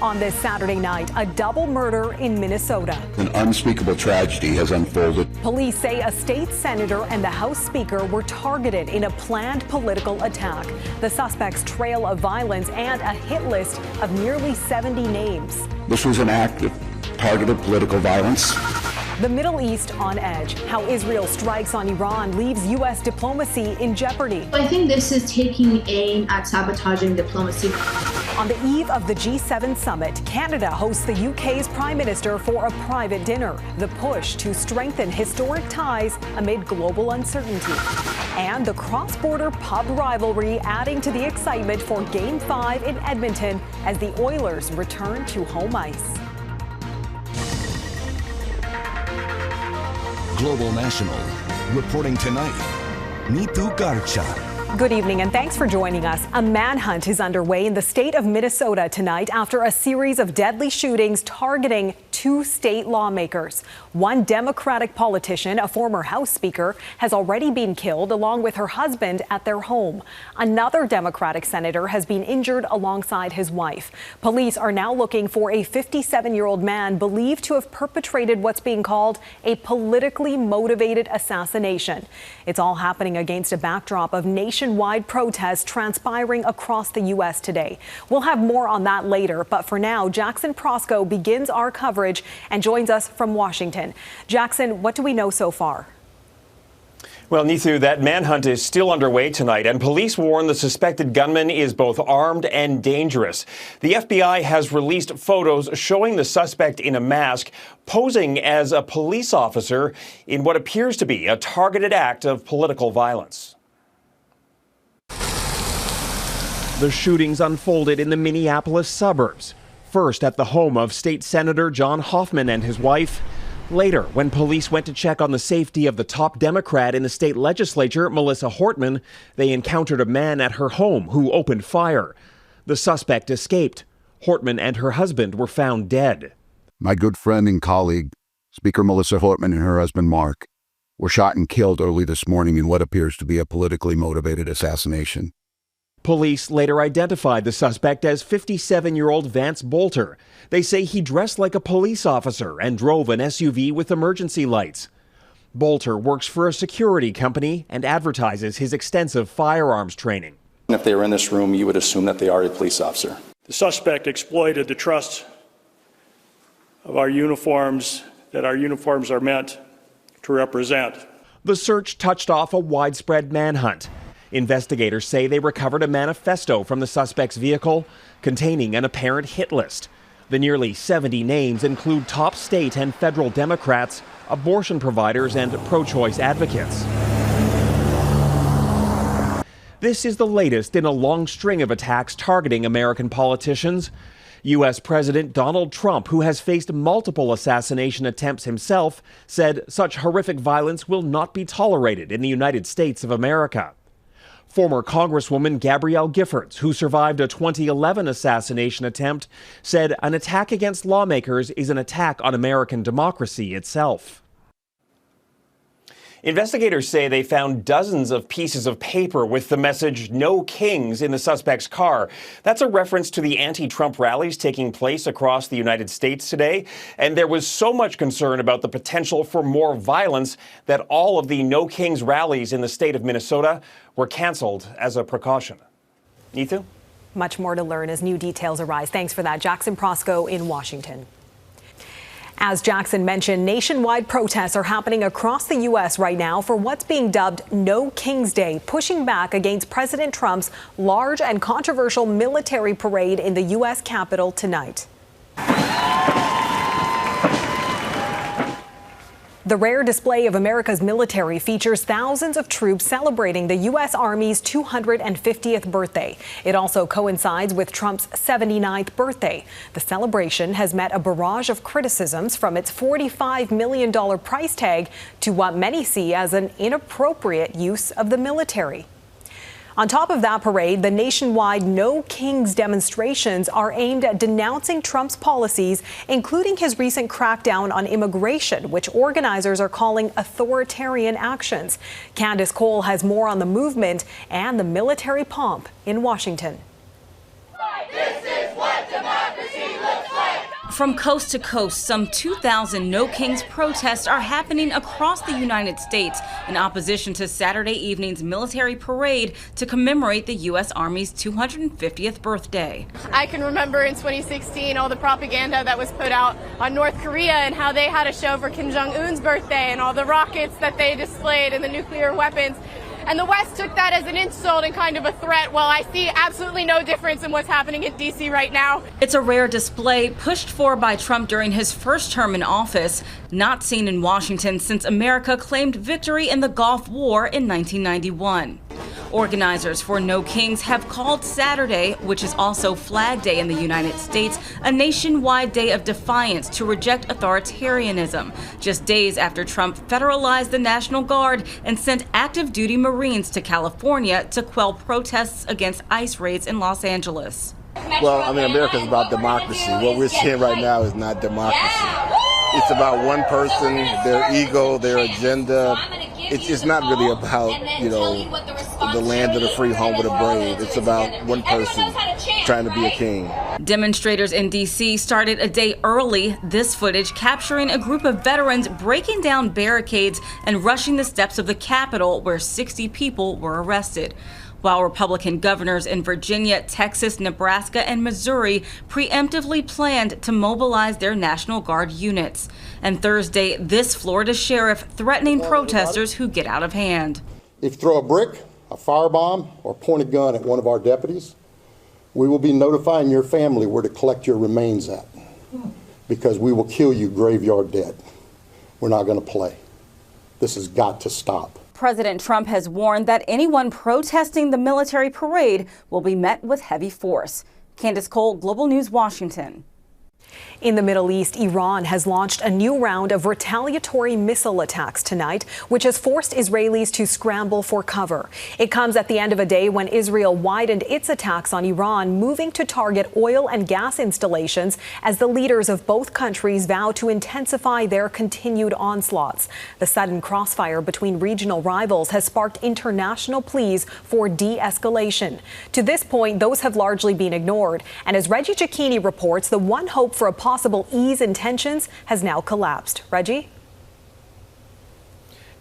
On this Saturday night, a double murder in Minnesota. An unspeakable tragedy has unfolded. Police say a state senator and the House Speaker were targeted in a planned political attack. The suspects trail of violence and a hit list of nearly 70 names. This was an act of targeted political violence. The Middle East on edge. How Israel strikes on Iran leaves U.S. diplomacy in jeopardy. I think this is taking aim at sabotaging diplomacy. On the eve of the G7 summit, Canada hosts the UK's Prime Minister for a private dinner. The push to strengthen historic ties amid global uncertainty. And the cross-border pub rivalry adding to the excitement for Game 5 in Edmonton as the Oilers return to home ice. Global National, reporting tonight, Nitu Garcha. Good evening and thanks for joining us. A manhunt is underway in the state of Minnesota tonight after a series of deadly shootings targeting two state lawmakers. One Democratic politician, a former House Speaker, has already been killed along with her husband at their home. Another Democratic senator has been injured alongside his wife. Police are now looking for a 57-year-old man believed to have perpetrated what's being called a politically motivated assassination. It's all happening against a backdrop of nationwide protests transpiring across the U.S. today. We'll have more on that later, but for now, Jackson Prosco begins our coverage and joins us from Washington. Jackson, what do we know so far? Well, Neithu, that manhunt is still underway tonight, and police warn the suspected gunman is both armed and dangerous. The FBI has released photos showing the suspect in a mask posing as a police officer in what appears to be a targeted act of political violence. The shootings unfolded in the Minneapolis suburbs. First at the home of State Senator John Hoffman and his wife. Later, when police went to check on the safety of the top Democrat in the state legislature, Melissa Hortman, they encountered a man at her home who opened fire. The suspect escaped. Hortman and her husband were found dead. My good friend and colleague, Speaker Melissa Hortman, and her husband Mark, were shot and killed early this morning in what appears to be a politically motivated assassination. Police later identified the suspect as 57-year-old Vance Boelter. They say he dressed like a police officer and drove an SUV with emergency lights. Boelter works for a security company and advertises his extensive firearms training. If they were in this room, you would assume that they are a police officer. The suspect exploited the trust of our uniforms, that our uniforms are meant to represent. The search touched off a widespread manhunt. Investigators say they recovered a manifesto from the suspect's vehicle containing an apparent hit list. The nearly 70 names include top state and federal Democrats, abortion providers, and pro-choice advocates. This is the latest in a long string of attacks targeting American politicians. U.S. President Donald Trump, who has faced multiple assassination attempts himself, said such horrific violence will not be tolerated in the United States of America. Former Congresswoman Gabrielle Giffords, who survived a 2011 assassination attempt, said an attack against lawmakers is an attack on American democracy itself. Investigators say they found dozens of pieces of paper with the message "No Kings" in the suspect's car. That's a reference to the anti-Trump rallies taking place across the United States today. And there was so much concern about the potential for more violence that all of the No Kings rallies in the state of Minnesota were canceled as a precaution. Neithu? Much more to learn as new details arise. Thanks for that, Jackson Prosco in Washington. As Jackson mentioned, nationwide protests are happening across the U.S. right now for what's being dubbed No Kings Day, pushing back against President Trump's large and controversial military parade in the U.S. Capitol tonight. The rare display of America's military features thousands of troops celebrating the U.S. Army's 250th birthday. It also coincides with Trump's 79th birthday. The celebration has met a barrage of criticisms, from its $45 million price tag to what many see as an inappropriate use of the military. On top of that parade, the nationwide No Kings demonstrations are aimed at denouncing Trump's policies, including his recent crackdown on immigration, which organizers are calling authoritarian actions. Candice Cole has more on the movement and the military pomp in Washington. This is what democracy looks like. From coast to coast, some 2,000 No Kings protests are happening across the United States in opposition to Saturday evening's military parade to commemorate the U.S. Army's 250th birthday. I can remember in 2016 all the propaganda that was put out on North Korea and how they had a show for Kim Jong-un's birthday and all the rockets that they displayed and the nuclear weapons. And the West took that as an insult and kind of a threat. Well, I see absolutely no difference in what's happening in D.C. right now. It's a rare display pushed for by Trump during his first term in office, not seen in Washington since America claimed victory in the Gulf War in 1991. Organizers for No Kings have called Saturday, which is also Flag Day in the United States, a nationwide day of defiance to reject authoritarianism, just days after Trump federalized the National Guard and sent active duty Marines to California to quell protests against ICE raids in Los Angeles. Well, I mean, America's about democracy. What we're seeing right now is not democracy. It's about one person, their ego, their agenda. It's not really about, the land of the free, home of the brave. It's about one person trying to be a king. Demonstrators in D.C. started a day early, this footage capturing a group of veterans breaking down barricades and rushing the steps of the Capitol, where 60 people were arrested. While Republican governors in Virginia, Texas, Nebraska, and Missouri preemptively planned to mobilize their National Guard units. And Thursday, this Florida sheriff threatening protesters who get out of hand. If you throw a brick, a firebomb, or point a gun at one of our deputies, we will be notifying your family where to collect your remains at, because we will kill you graveyard dead. We're not going to play. This has got to stop. President Trump has warned that anyone protesting the military parade will be met with heavy force. Candice Cole, Global News, Washington. In the Middle East, Iran has launched a new round of retaliatory missile attacks tonight, which has forced Israelis to scramble for cover. It comes at the end of a day when Israel widened its attacks on Iran, moving to target oil and gas installations as the leaders of both countries vow to intensify their continued onslaughts. The sudden crossfire between regional rivals has sparked international pleas for de-escalation. To this point, those have largely been ignored. And as Reggie Cicchini reports, the one hope for a possible ease in tensions has now collapsed. Reggie?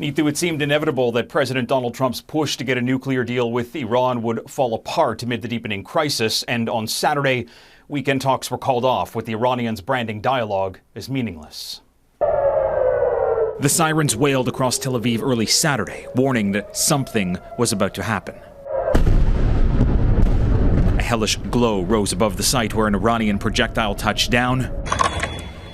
Neetu, it seemed inevitable that President Donald Trump's push to get a nuclear deal with Iran would fall apart amid the deepening crisis. And on Saturday, weekend talks were called off, with the Iranians branding dialogue as meaningless. The sirens wailed across Tel Aviv early Saturday, warning that something was about to happen. A hellish glow rose above the site where an Iranian projectile touched down.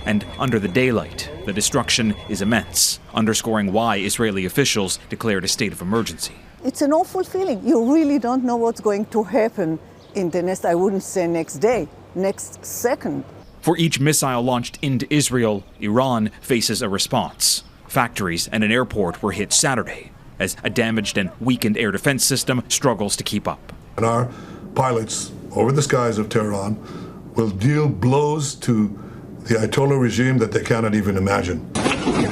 And under the daylight, the destruction is immense, underscoring why Israeli officials declared a state of emergency. It's an awful feeling. You really don't know what's going to happen in the next, I wouldn't say next day, next second. For each missile launched into Israel, Iran faces a response. Factories and an airport were hit Saturday, as a damaged and weakened air defense system struggles to keep up. And our pilots over the skies of Tehran will deal blows to the Ayatollah regime that they cannot even imagine.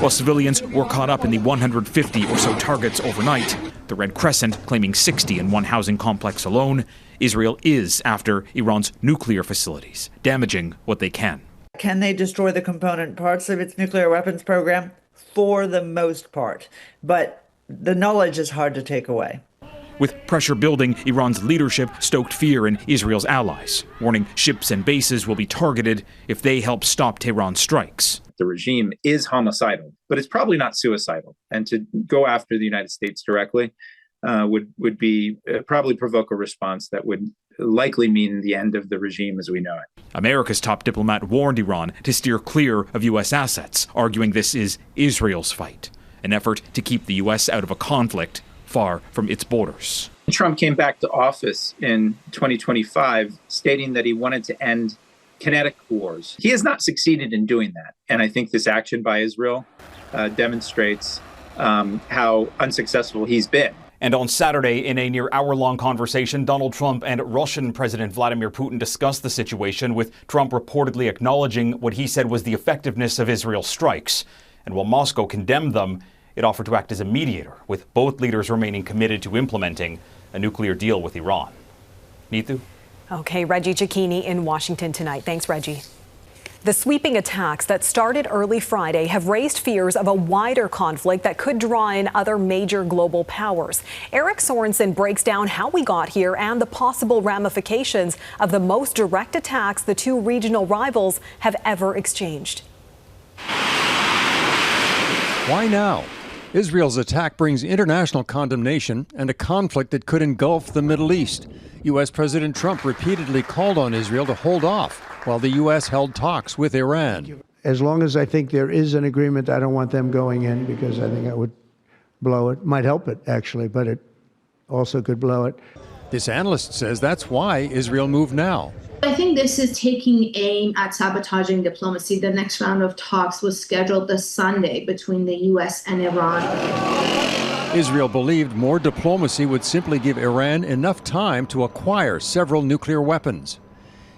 While civilians were caught up in the 150 or so targets overnight, the Red Crescent claiming 60 in one housing complex alone, Israel is after Iran's nuclear facilities, damaging what they can. Can they destroy the component parts of its nuclear weapons program? For the most part. But the knowledge is hard to take away. With pressure building, Iran's leadership stoked fear in Israel's allies, warning ships and bases will be targeted if they help stop Tehran's strikes. The regime is homicidal, but it's probably not suicidal. And to go after the United States directly would be probably provoke a response that would likely mean the end of the regime as we know it. America's top diplomat warned Iran to steer clear of U.S. assets, arguing this is Israel's fight, an effort to keep the U.S. out of a conflict far from its borders. Trump came back to office in 2025, stating that he wanted to end kinetic wars. He has not succeeded in doing that. And I think this action by Israel demonstrates how unsuccessful he's been. And on Saturday, in a near hour-long conversation, Donald Trump and Russian President Vladimir Putin discussed the situation, with Trump reportedly acknowledging what he said was the effectiveness of Israel's strikes. And while Moscow condemned them, it offered to act as a mediator, with both leaders remaining committed to implementing a nuclear deal with Iran. Neetu? Okay, Reggie Cicchini in Washington tonight. Thanks, Reggie. The sweeping attacks that started early Friday have raised fears of a wider conflict that could draw in other major global powers. Eric Sorensen breaks down how we got here and the possible ramifications of the most direct attacks the two regional rivals have ever exchanged. Why now? Israel's attack brings international condemnation and a conflict that could engulf the Middle East. U.S. President Trump repeatedly called on Israel to hold off while the U.S. held talks with Iran. As long as I think there is an agreement, I don't want them going in because I think that would blow it. Might help it, actually, but it also could blow it. This analyst says that's why Israel moved now. I think this is taking aim at sabotaging diplomacy. The next round of talks was scheduled this Sunday between the U.S. and Iran. Israel believed more diplomacy would simply give Iran enough time to acquire several nuclear weapons.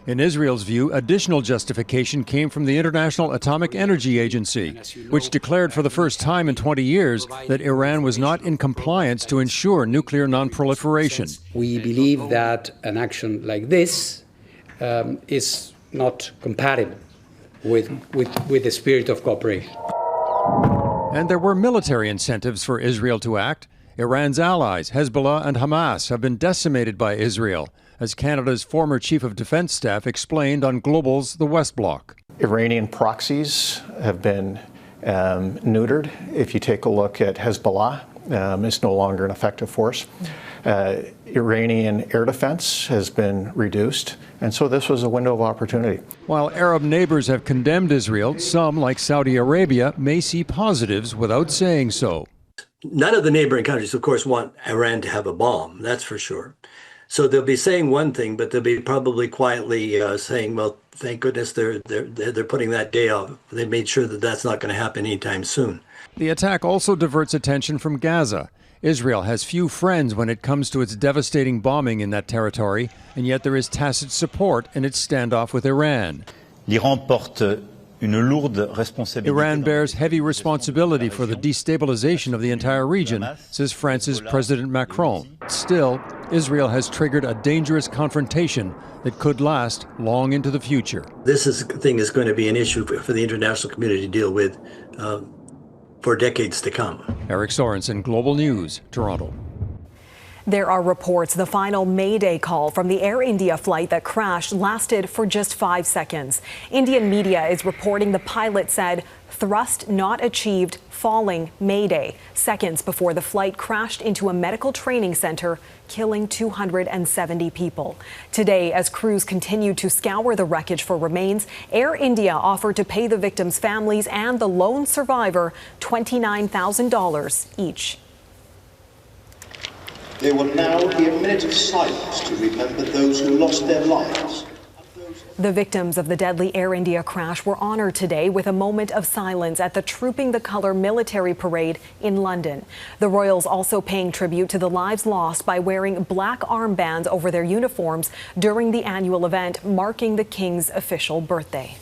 In Israel's view, additional justification came from the International Atomic Energy Agency, which declared for the first time in 20 years that Iran was not in compliance to ensure nuclear nonproliferation. We believe that an action like this is not compatible with the spirit of cooperation. And there were military incentives for Israel to act. Iran's allies, Hezbollah and Hamas, have been decimated by Israel, as Canada's former Chief of Defense Staff explained on Global's The West Bloc. Iranian proxies have been neutered. If you take a look at Hezbollah, it's no longer an effective force. Iranian air defense has been reduced, and so this was a window of opportunity. While Arab neighbors have condemned Israel, some, like Saudi Arabia, may see positives without saying so. None of the neighboring countries, of course, want Iran to have a bomb, that's for sure. So they'll be saying one thing, but they'll be probably quietly saying, well, thank goodness they're putting that day off. They made sure that that's not going to happen anytime soon. The attack also diverts attention from Gaza. Israel has few friends when it comes to its devastating bombing in that territory, and yet there is tacit support in its standoff with Iran. Iran bears heavy responsibility for the destabilization of the entire region, says France's President Macron. Still, Israel has triggered a dangerous confrontation that could last long into the future. This thing is going to be an issue for the international community to deal with for decades to come. Eric Sorensen, Global News, Toronto. There are reports the final Mayday call from the Air India flight that crashed lasted for just 5 seconds. Indian media is reporting the pilot said, "Thrust not achieved, falling Mayday," seconds before the flight crashed into a medical training center, killing 270 people. Today, as crews continued to scour the wreckage for remains, Air India offered to pay the victims' families and the lone survivor $29,000 each. There will now be a minute of silence to remember those who lost their lives. The victims of the deadly Air India crash were honored today with a moment of silence at the Trooping the Colour military parade in London. The Royals also paying tribute to the lives lost by wearing black armbands over their uniforms during the annual event marking the King's official birthday.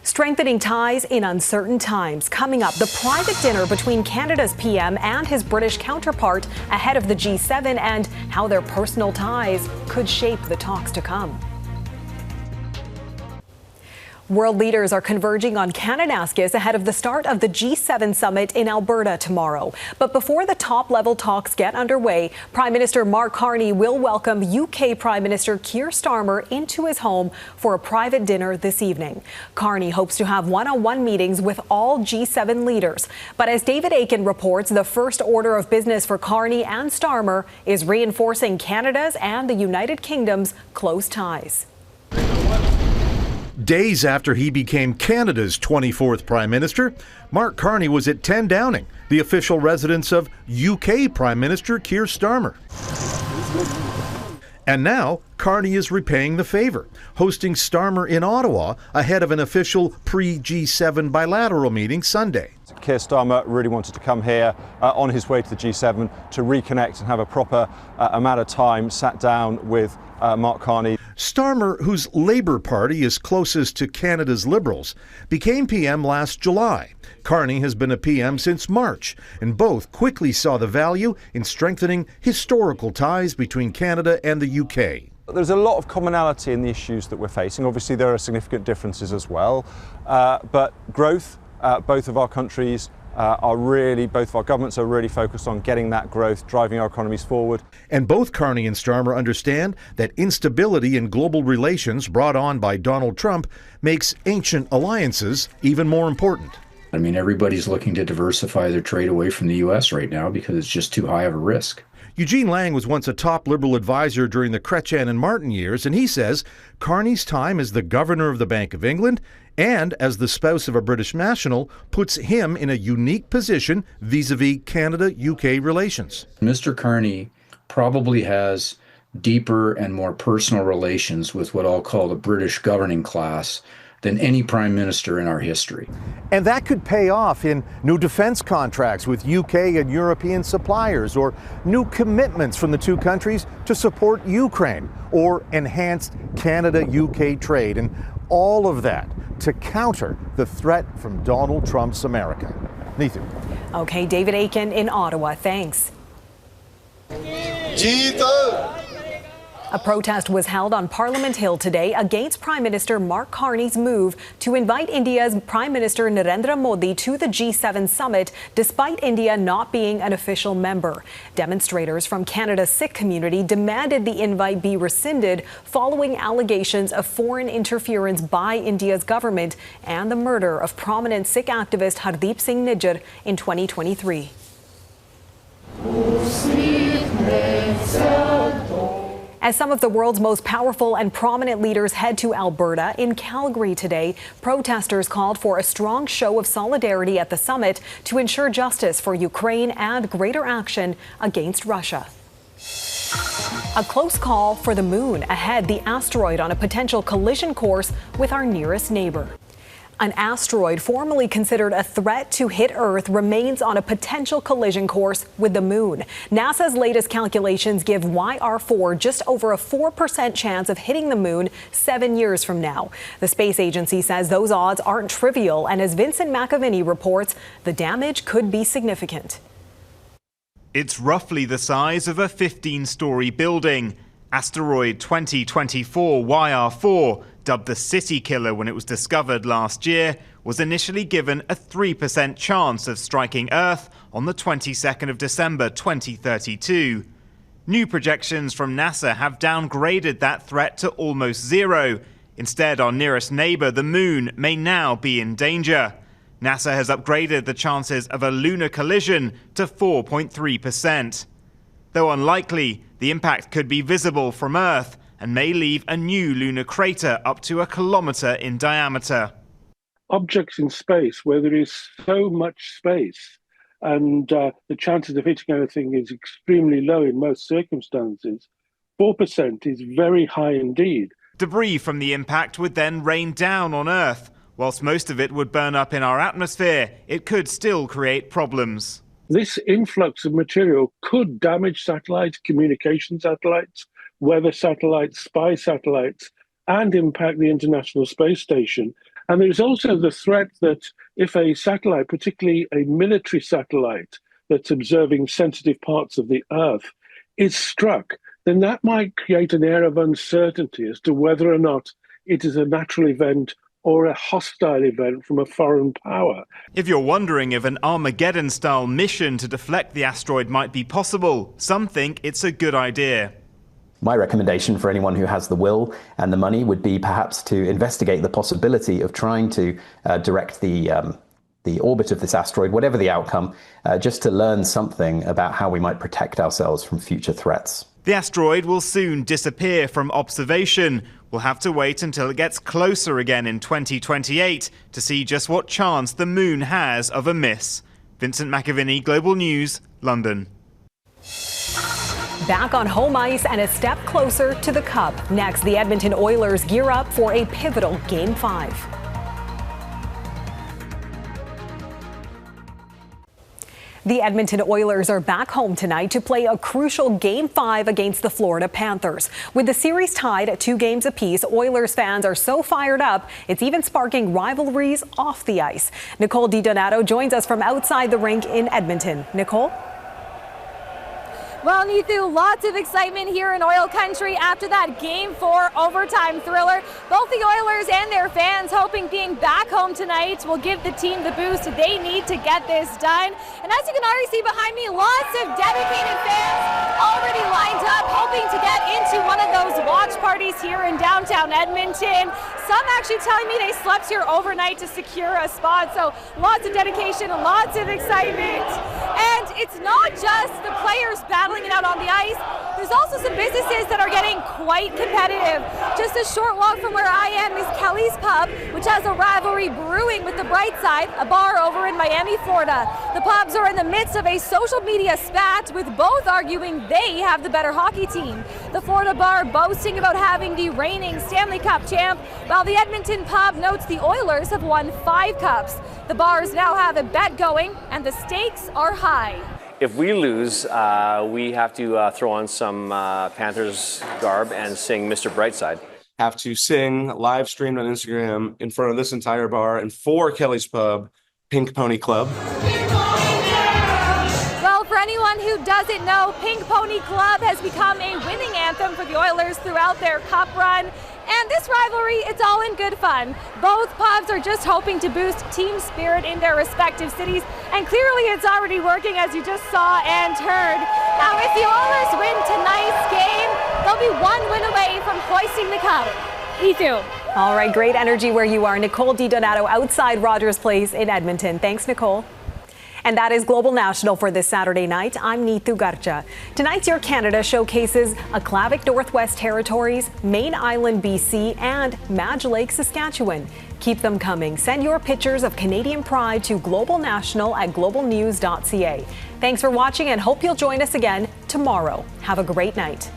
Strengthening ties in uncertain times. Coming up, the private dinner between Canada's PM and his British counterpart ahead of the G7 and how their personal ties could shape the talks to come. World leaders are converging on Kananaskis ahead of the start of the G7 summit in Alberta tomorrow. But before the top-level talks get underway, Prime Minister Mark Carney will welcome UK Prime Minister Keir Starmer into his home for a private dinner this evening. Carney hopes to have one-on-one meetings with all G7 leaders. But as David Aiken reports, the first order of business for Carney and Starmer is reinforcing Canada's and the United Kingdom's close ties. Days after he became Canada's 24th Prime Minister, Mark Carney was at 10 Downing, the official residence of UK Prime Minister Keir Starmer. And now, Carney is repaying the favor, hosting Starmer in Ottawa ahead of an official pre-G7 bilateral meeting Sunday. Keir Starmer really wanted to come here on his way to the G7 to reconnect and have a proper amount of time sat down with Mark Carney. Starmer, whose Labour Party is closest to Canada's Liberals, became PM last July. Carney has been a PM since March, and both quickly saw the value in strengthening historical ties between Canada and the UK. There's a lot of commonality in the issues that we're facing. Obviously, there are significant differences as well. But growth, both of our countries both of our governments are really focused on getting that growth, driving our economies forward. And both Carney and Starmer understand that instability in global relations brought on by Donald Trump makes ancient alliances even more important. I mean, everybody's looking to diversify their trade away from the U.S. right now because it's just too high of a risk. Eugene Lang was once a top Liberal advisor during the Chrétien and Martin years, and he says Carney's time as the governor of the Bank of England and as the spouse of a British national puts him in a unique position vis-a-vis Canada-UK relations. Mr. Carney probably has deeper and more personal relations with what I'll call the British governing class than any prime minister in our history. And that could pay off in new defense contracts with UK and European suppliers, or new commitments from the two countries to support Ukraine, or enhanced Canada-UK trade, and all of that to counter the threat from Donald Trump's America. Neither. Okay, David Aiken in Ottawa, thanks. A protest was held on Parliament Hill today against Prime Minister Mark Carney's move to invite India's Prime Minister Narendra Modi to the G7 summit, despite India not being an official member. Demonstrators from Canada's Sikh community demanded the invite be rescinded following allegations of foreign interference by India's government and the murder of prominent Sikh activist Hardeep Singh Nijjar in 2023. As some of the world's most powerful and prominent leaders head to Alberta, in Calgary today, protesters called for a strong show of solidarity at the summit to ensure justice for Ukraine and greater action against Russia. A close call for the moon ahead, the asteroid on a potential collision course with our nearest neighbor. An asteroid formerly considered a threat to hit Earth remains on a potential collision course with the moon. NASA's latest calculations give YR4 just over a 4% chance of hitting the moon 7 years from now. The space agency says those odds aren't trivial, and as Vincent McAviney reports, the damage could be significant. It's roughly the size of a 15-story building. Asteroid 2024 YR4, dubbed the City Killer when it was discovered last year, was initially given a 3% chance of striking Earth on the 22nd of December 2032. New projections from NASA have downgraded that threat to almost zero. Instead, our nearest neighbor, the Moon, may now be in danger. NASA has upgraded the chances of a lunar collision to 4.3%. Though unlikely, the impact could be visible from Earth and may leave a new lunar crater up to 1 kilometer in diameter. Objects in space where there is so much space and the chances of hitting anything is extremely low in most circumstances, 4% is very high indeed. Debris from the impact would then rain down on Earth. Whilst most of it would burn up in our atmosphere, it could still create problems. This influx of material could damage satellites, communication satellites, weather satellites, spy satellites, and impact the International Space Station. And there's also the threat that if a satellite, particularly a military satellite that's observing sensitive parts of the Earth, is struck, then that might create an air of uncertainty as to whether or not it is a natural event or a hostile event from a foreign power. If you're wondering if an Armageddon-style mission to deflect the asteroid might be possible, some think it's a good idea. My recommendation for anyone who has the will and the money would be perhaps to investigate the possibility of trying to direct the orbit of this asteroid, whatever the outcome, just to learn something about how we might protect ourselves from future threats. The asteroid will soon disappear from observation. We'll have to wait until it gets closer again in 2028 to see just what chance the moon has of a miss. Vincent McAviney, Global News, London. Back on home ice and a step closer to the Cup. Next, the Edmonton Oilers gear up for a pivotal Game 5. The Edmonton Oilers are back home tonight to play a crucial Game 5 against the Florida Panthers. With the series tied at 2 games apiece, Oilers fans are so fired up, it's even sparking rivalries off the ice. Nicole DiDonato joins us from outside the rink in Edmonton. Nicole? Well, Neithu, lots of excitement here in oil country after that Game 4 overtime thriller. Both the Oilers and their fans hoping being back home tonight will give the team the boost they need to get this done. And as you can already see behind me, lots of dedicated fans already lined up, hoping to get into one of those watch parties here in downtown Edmonton. Some actually telling me they slept here overnight to secure a spot. So lots of dedication, lots of excitement. And it's not just the players battling it out on the ice. There's also some businesses that are getting quite competitive. Just a short walk from where I am is Kelly's Pub, which has a rivalry brewing with the Bright Side, a bar over in Miami, Florida. The pubs are in the midst of a social media spat, with both arguing they have the better hockey team. The Florida bar boasting about having the reigning Stanley Cup champ, while the Edmonton pub notes the Oilers have won 5 cups. The bars now have a bet going, and the stakes are high. If we lose, we have to throw on some Panthers garb and sing Mr. Brightside. Have to sing live streamed on Instagram in front of this entire bar and for Kelly's Pub, Pink Pony Club. Well, for anyone who doesn't know, Pink Pony Club has become a winning anthem for the Oilers throughout their cup run. And this rivalry, it's all in good fun. Both pubs are just hoping to boost team spirit in their respective cities, and clearly it's already working, as you just saw and heard. Now, if the Oilers win tonight's game, they'll be 1 win away from hoisting the cup. Ethu. All right, great energy where you are. Nicole DiDonato outside Rogers Place in Edmonton. Thanks, Nicole. And that is Global National for this Saturday night. I'm Neethu Garcha. Tonight's Your Canada showcases Aklavik Northwest Territories, Main Island, BC, and Madge Lake, Saskatchewan. Keep them coming. Send your pictures of Canadian pride to globalnational@globalnews.ca. Thanks for watching and hope you'll join us again tomorrow. Have a great night.